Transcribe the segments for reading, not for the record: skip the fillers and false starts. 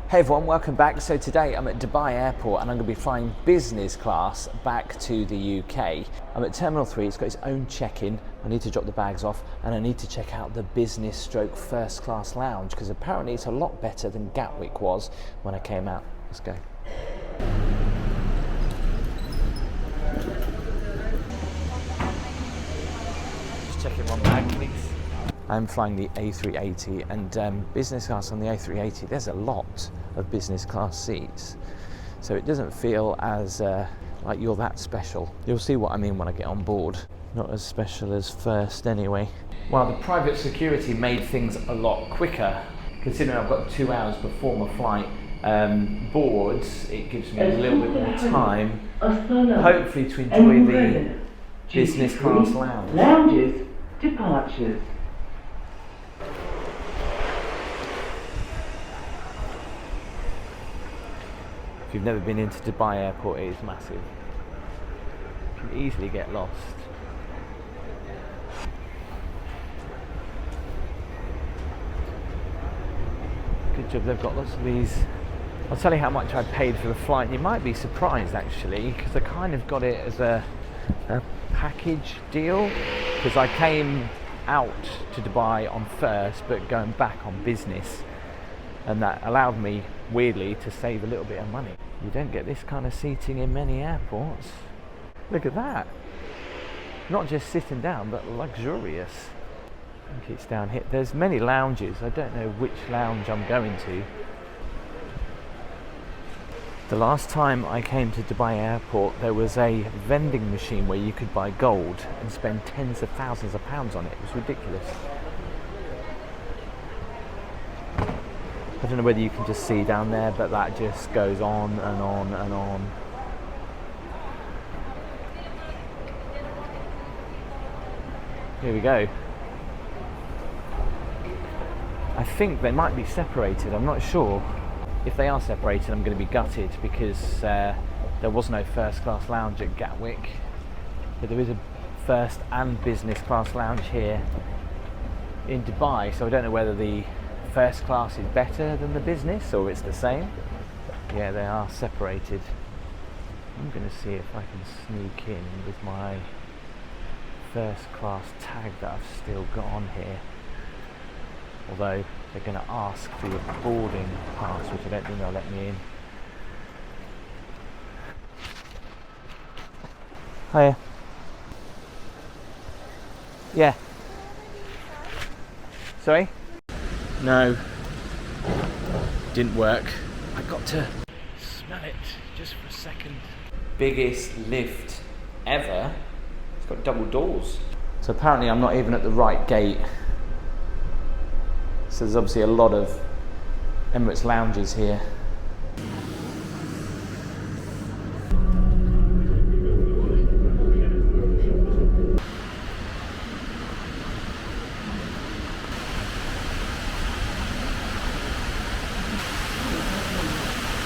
Hey everyone, welcome back. So today I'm at Dubai Airport and I'm going to be flying business class back to the UK. I'm at Terminal 3, it's got its own check-in. I need to drop the bags off and I need to check out the business stroke first class lounge because apparently it's a lot better than Gatwick was when I came out. Let's go. Just checking one bag, please. I'm flying the A380 and business class on the A380, there's a lot of business class seats. So it doesn't feel as like you're that special. You'll see what I mean when I get on board. Not as special as first anyway. Well, the private security made things a lot quicker. Considering I've got 2 hours before my flight boards, it gives me a little bit more time, hopefully to enjoy the business class lounge. Lounges, departures. If you've never been into Dubai Airport, it is massive. You can easily get lost. Good job, they've got lots of these. I'll tell you how much I paid for the flight, and you might be surprised actually, because I kind of got it as a package deal, because I came out to Dubai on first, but going back on business. And that allowed me, weirdly, to save a little bit of money. You don't get this kind of seating in many airports. Look at that. Not just sitting down, but luxurious. I think it's down here. There's many lounges. I don't know which lounge I'm going to. The last time I came to Dubai Airport, there was a vending machine where you could buy gold and spend tens of thousands of pounds on it. It was ridiculous. I don't know whether you can just see down there, but that just goes on and on and on. Here we go. I think they might be separated, I'm not sure. If they are separated, I'm going to be gutted because there was no first class lounge at Gatwick. But there is a first and business class lounge here in Dubai, so I don't know whether the first class is better than the business or it's the same. Yeah, they are separated. I'm going to see if I can sneak in with my first class tag that I've still got on here. Although they're going to ask for your boarding pass, which I don't think they'll let me in. Hiya. Yeah. Sorry? No, didn't work. I got to smell it just for a second. Biggest lift ever. It's got double doors. So apparently I'm not even at the right gate. So there's obviously a lot of Emirates lounges here.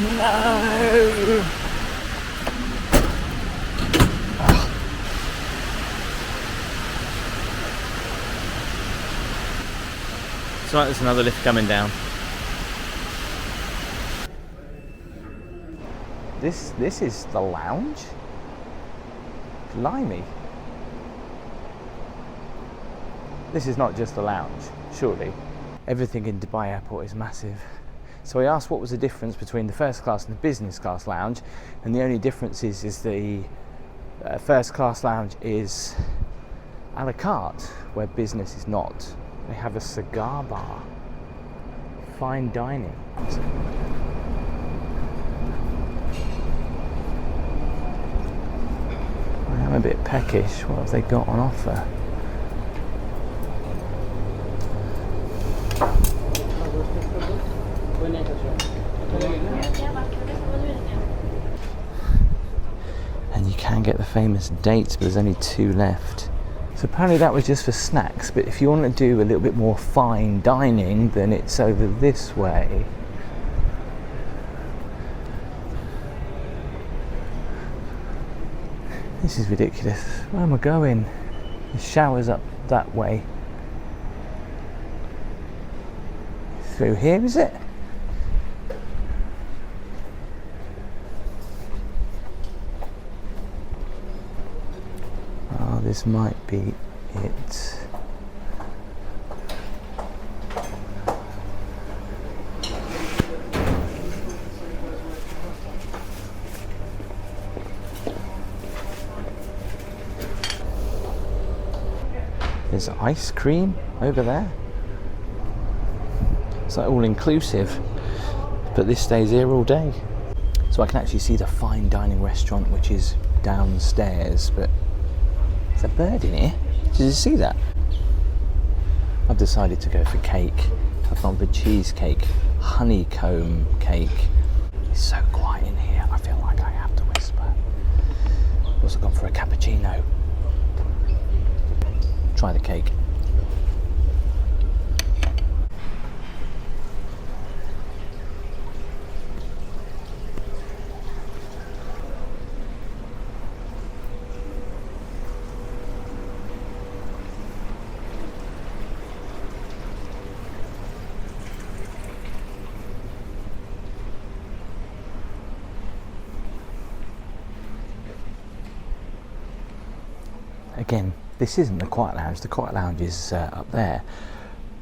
No! It's like there's another lift coming down. This is the lounge? Blimey. This is not just the lounge, surely. Everything in Dubai Airport is massive. So I asked what was the difference between the first class and the business class lounge, and the only difference is the first class lounge is a la carte, where business is not. They have a cigar bar, fine dining. I am a bit peckish. What have they got on offer? And you can get the famous dates, but there's only 2 left. So apparently that was just for snacks, but if you want to do a little bit more fine dining, then it's over this way. This is ridiculous. Where am I going? The shower's up that way. Through here, is it? this might be it. There's ice cream over there. It's like all inclusive, but this stays here all day. So I can actually see the fine dining restaurant, which is downstairs, but there's a bird in here. Did you see that? I've decided to go for cake. I've gone for cheesecake, honeycomb cake. It's so quiet in here, I feel like I have to whisper. I've also gone for a cappuccino. Try the cake. Again, this isn't the quiet lounge. The quiet lounge is up there,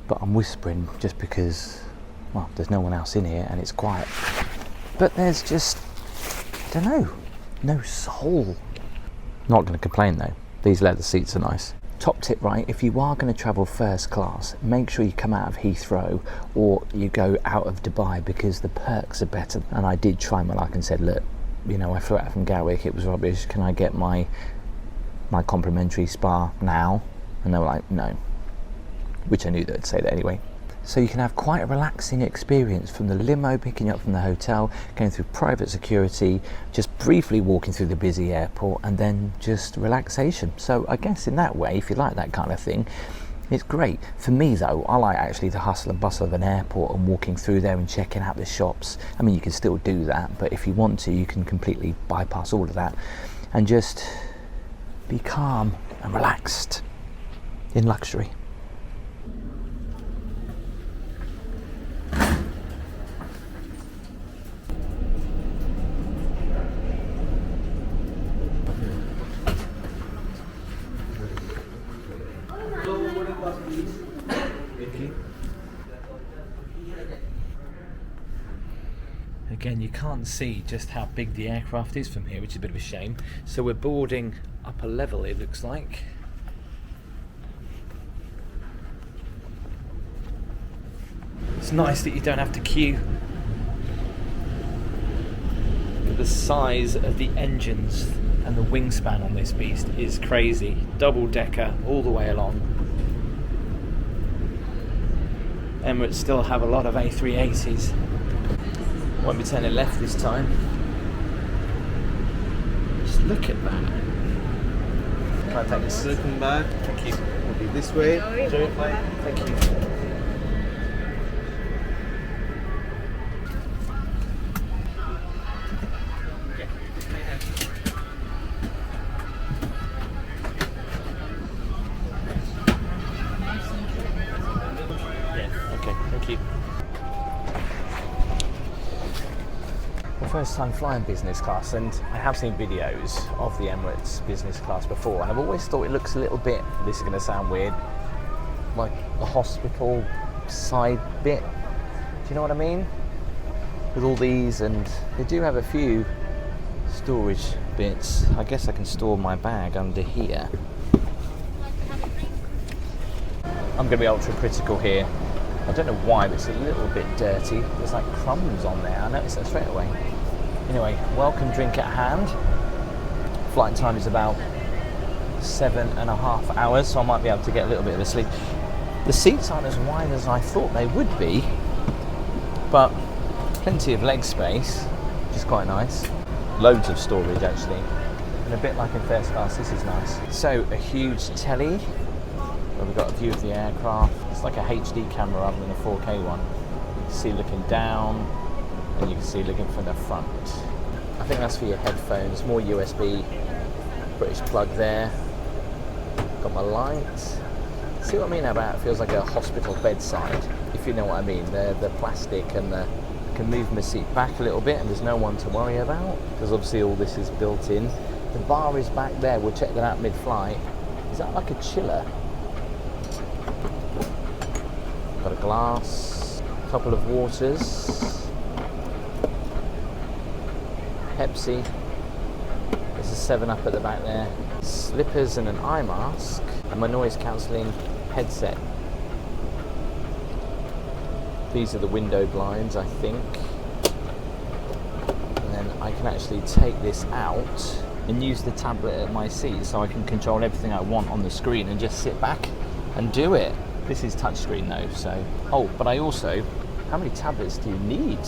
but I'm whispering just because, well, there's no one else in here and it's quiet. But there's just, I don't know, no soul. Not going to complain though. These leather seats are nice. Top tip, right? If you are going to travel first class, make sure you come out of Heathrow or you go out of Dubai, because the perks are better. And I did try my luck and said, look, you know, I flew out from Gatwick, it was rubbish. Can I get my complimentary spa now? And they were like, no, which I knew they'd say that anyway. So you can have quite a relaxing experience, from the limo picking you up from the hotel, going through private security, just briefly walking through the busy airport, and then just relaxation. So I guess in that way, if you like that kind of thing, it's great. For me though, I like actually the hustle and bustle of an airport and walking through there and checking out the shops. I mean, you can still do that, but if you want to, you can completely bypass all of that and just be calm and relaxed in luxury. Again, you can't see just how big the aircraft is from here, which is a bit of a shame. So we're boarding upper level, it looks like. It's nice that you don't have to queue. The size of the engines and the wingspan on this beast is crazy. Double decker all the way along. Emirates still have a lot of A380s. Won't be turning left this time. Just look at that. Can I take this? Welcome back. Thank you. We'll be this way. Enjoy it. Thank you. Yeah, okay, thank you. First time flying business class, and I have seen videos of the Emirates business class before, and I've always thought it looks a little bit, this is going to sound weird, like the hospital side bit. Do you know what I mean? With all these, and they do have a few storage bits. I guess I can store my bag under here. I'm going to be ultra critical here. I don't know why, but it's a little bit dirty. There's like crumbs on there. I noticed that straight away. Anyway, welcome drink at hand. Flight time is about 7.5 hours, so I might be able to get a little bit of a sleep. The seats aren't as wide as I thought they would be, but plenty of leg space, which is quite nice. Loads of storage actually, and a bit like in first class, this is nice. So a huge telly, where we've got a view of the aircraft. It's like a HD camera rather than a 4K one. You can see looking down, and you can see looking from the front. I think that's for your headphones, more USB, British plug there. Got my lights. See what I mean about it? Feels like a hospital bedside, if you know what I mean. The plastic and I can move my seat back a little bit and there's no one to worry about, because obviously all this is built in. The bar is back there, we'll check that out mid-flight. Is that like a chiller? Got a glass, a couple of waters, Pepsi. There's a 7-Up at the back there. Slippers and an eye mask, and my noise cancelling headset. These are the window blinds, I think. And then I can actually take this out and use the tablet at my seat so I can control everything I want on the screen and just sit back and do it. This is touchscreen though, so... Oh, but I also... How many tablets do you need?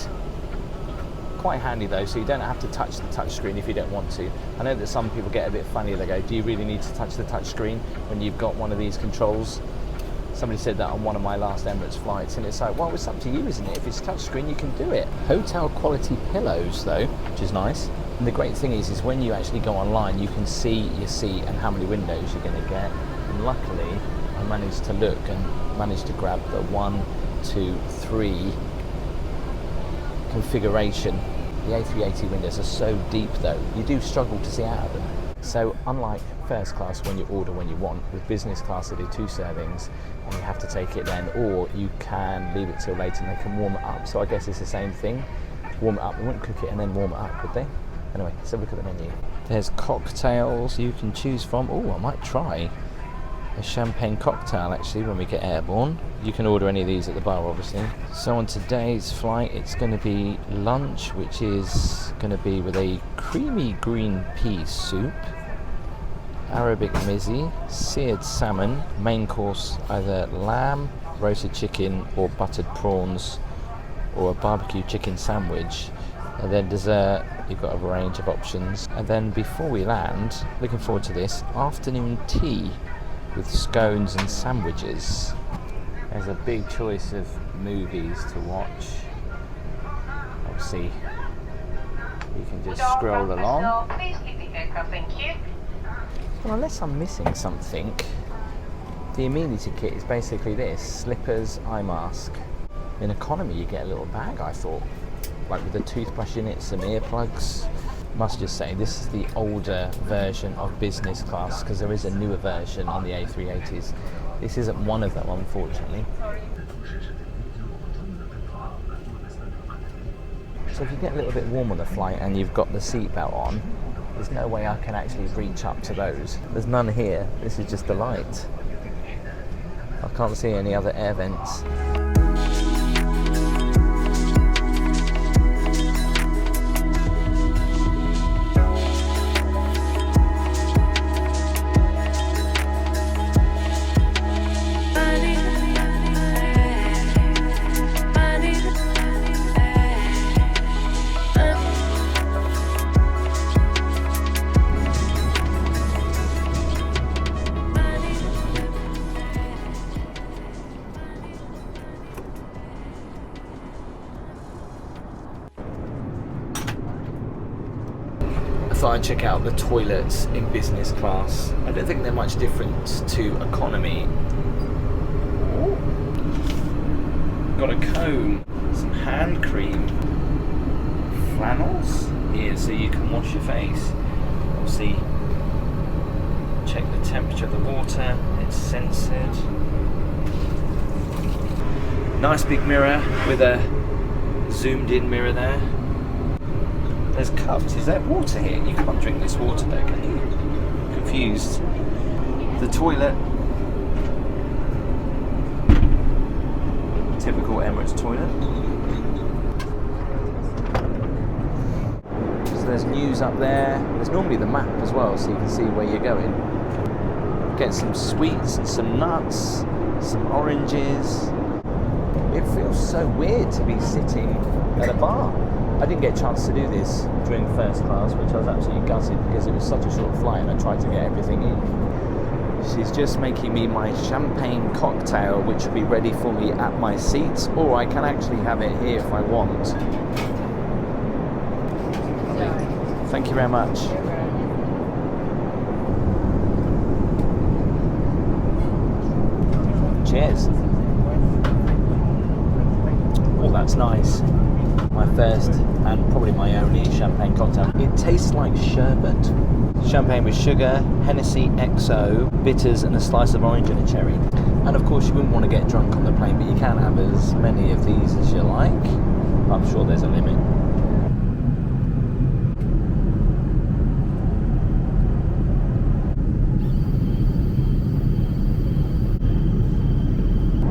Quite handy though, so you don't have to touch the touchscreen if you don't want to. I know that some people get a bit funny, they go, do you really need to touch the touchscreen when you've got one of these controls? Somebody said that on one of my last Emirates flights, and it's like, well, it's up to you, isn't it? If it's touchscreen, you can do it. Hotel quality pillows though, which is nice. And the great thing is when you actually go online, you can see your seat and how many windows you're going to get. And luckily, I managed to look and managed to grab the 1, 2, 3 configuration. The A380 windows are so deep though, you do struggle to see out of them. So unlike first class when you order when you want, with business class they do 2 servings and you have to take it then, or you can leave it till later and they can warm it up. So I guess it's the same thing. Warm it up, they wouldn't cook it and then warm it up, would they? Anyway, let's have a look at the menu. There's cocktails you can choose from. Oh, I might try a champagne cocktail actually when we get airborne. You can order any of these at the bar obviously. So on today's flight it's going to be lunch, which is going to be with a creamy green pea soup, Arabic mizzi, seared salmon, main course either lamb, roasted chicken or buttered prawns, or a barbecue chicken sandwich. And then dessert, you've got a range of options. And then before we land, looking forward to this, afternoon tea with scones and sandwiches. There's a big choice of movies to watch. Obviously, you can just scroll along. Please leave the aircraft, thank you. Well, unless I'm missing something, the amenity kit is basically this: slippers, eye mask. In economy, you get a little bag, I thought, like with a toothbrush in it, some earplugs. Must just say, this is the older version of business class because there is a newer version on the A380s. This isn't one of them, unfortunately. So if you get a little bit warm on the flight and you've got the seatbelt on, there's no way I can actually reach up to those. There's none here. This is just the light. I can't see any other air vents. I thought I'd check out the toilets in business class. I don't think they're much different to economy. Ooh. Got a comb, some hand cream, flannels here so you can wash your face. Obviously, check the temperature of the water, it's censored. Nice big mirror with a zoomed in mirror there. There's cups. Is there water here? You can't drink this water though, can you? Confused. The toilet. Typical Emirates toilet. So there's news up there. There's normally the map as well, so you can see where you're going. Get some sweets, some nuts, some oranges. It feels so weird to be sitting at a bar. I didn't get a chance to do this during first class, which I was absolutely gutted because it was such a short flight and I tried to get everything in. She's just making me my champagne cocktail, which will be ready for me at my seat, or I can actually have it here if I want. Thank you very much. Cheers. Oh, that's nice. My first and probably my only champagne cocktail. It tastes like sherbet. Champagne with sugar, Hennessy, XO, bitters and a slice of orange and a cherry. And of course you wouldn't want to get drunk on the plane, but you can have as many of these as you like. I'm sure there's a limit.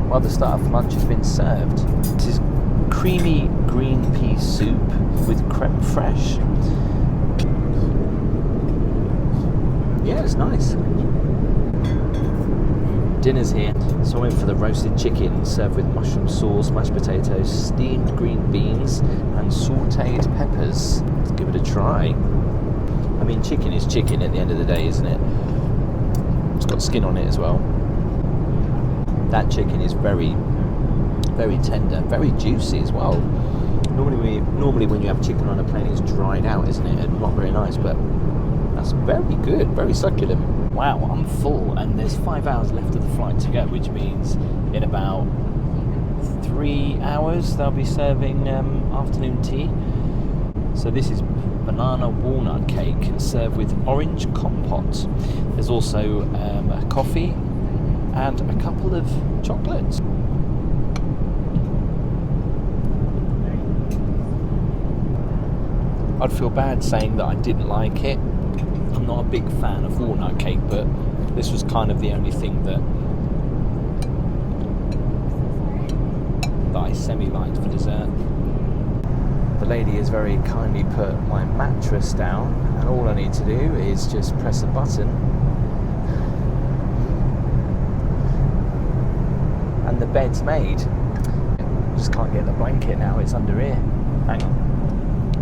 Well, the start of lunch has been served. This is creamy green pea soup with creme fraiche. Yeah, it's nice. Dinner's here, so I went for the roasted chicken served with mushroom sauce, mashed potatoes, steamed green beans and sautéed peppers. Let's give it a try. I mean, chicken is chicken at the end of the day, isn't it? It's got skin on it as well. That chicken is very, very tender, very juicy as well. Normally when you have chicken on a plane, it's dried out, isn't it? And not very nice, but that's very good, very succulent. Wow, I'm full, and there's 5 hours left of the flight to go, which means in about 3 hours they'll be serving afternoon tea. So this is banana walnut cake served with orange compote. There's also a coffee and a couple of chocolates. I'd feel bad saying that I didn't like it. I'm not a big fan of walnut cake, but this was kind of the only thing that I semi-liked for dessert. The lady has very kindly put my mattress down, and all I need to do is just press a button and the bed's made. Just can't get the blanket now, it's under here. Hang on,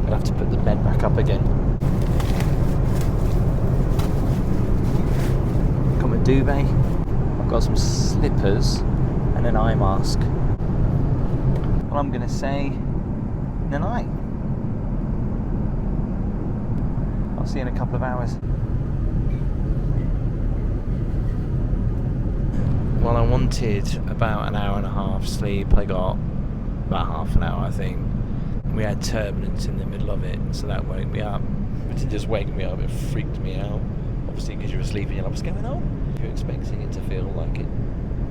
I'll have to put the bed back up again. Got my duvet, I've got some slippers and an eye mask. Well, I'm going to say night. I'll see you in a couple of hours. Well, I wanted about an hour and a half sleep. I got about half an hour, I think. We had turbulence in the middle of it, so that woke me up. But to just wake me up, it freaked me out. Obviously, because you're asleep and you're like, what's going on? You're expecting it to feel like a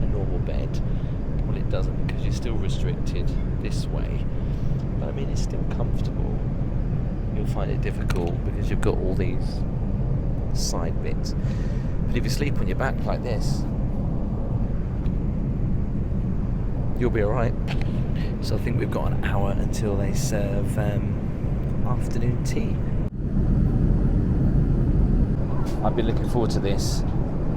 normal bed. Well, it doesn't, because you're still restricted this way. But I mean, it's still comfortable. You'll find it difficult because you've got all these side bits. But if you sleep on your back like this, you'll be alright. So I think we've got an hour until they serve afternoon tea. I've been looking forward to this.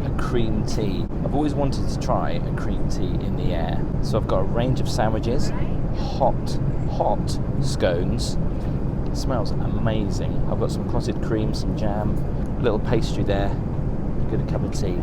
A cream tea. I've always wanted to try a cream tea in the air. So I've got a range of sandwiches, hot scones. It smells amazing. I've got some clotted cream, some jam, a little pastry there, a good cup of tea.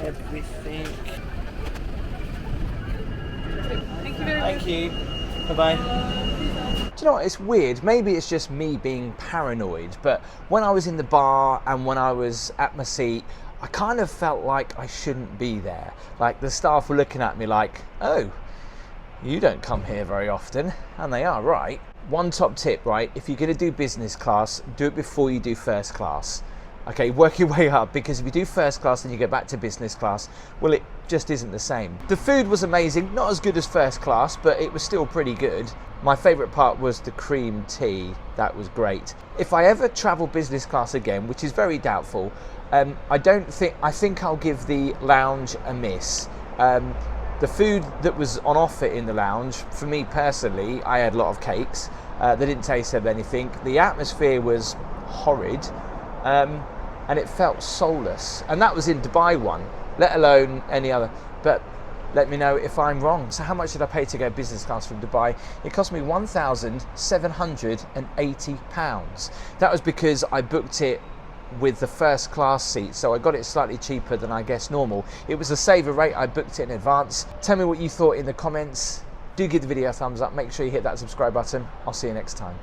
Everything. Thank you very much. Thank you. Bye-bye. Do you know what? It's weird. Maybe it's just me being paranoid, but when I was in the bar and when I was at my seat, I kind of felt like I shouldn't be there. Like the staff were looking at me like, oh, you don't come here very often. And they are right. One top tip, right? If you're going to do business class, do it before you do first class. Okay, work your way up, because if you do first class and you go back to business class, well, it just isn't the same. The food was amazing, not as good as first class, but it was still pretty good. My favourite part was the cream tea. That was great. If I ever travel business class again, which is very doubtful, I think I'll give the lounge a miss. The food that was on offer in the lounge, for me personally, I had a lot of cakes. They didn't taste of anything. The atmosphere was horrid. And it felt soulless, and that was in Dubai one, let alone any other. But let me know if I'm wrong. So how much did I pay to go business class from Dubai? It cost me £1,780. That was because I booked it with the first class seat, so I got it slightly cheaper than I guess normal. It was a saver rate, I booked it in advance. Tell me what you thought in the comments. Do give the video a thumbs up, make sure you hit that subscribe button. I'll see you next time.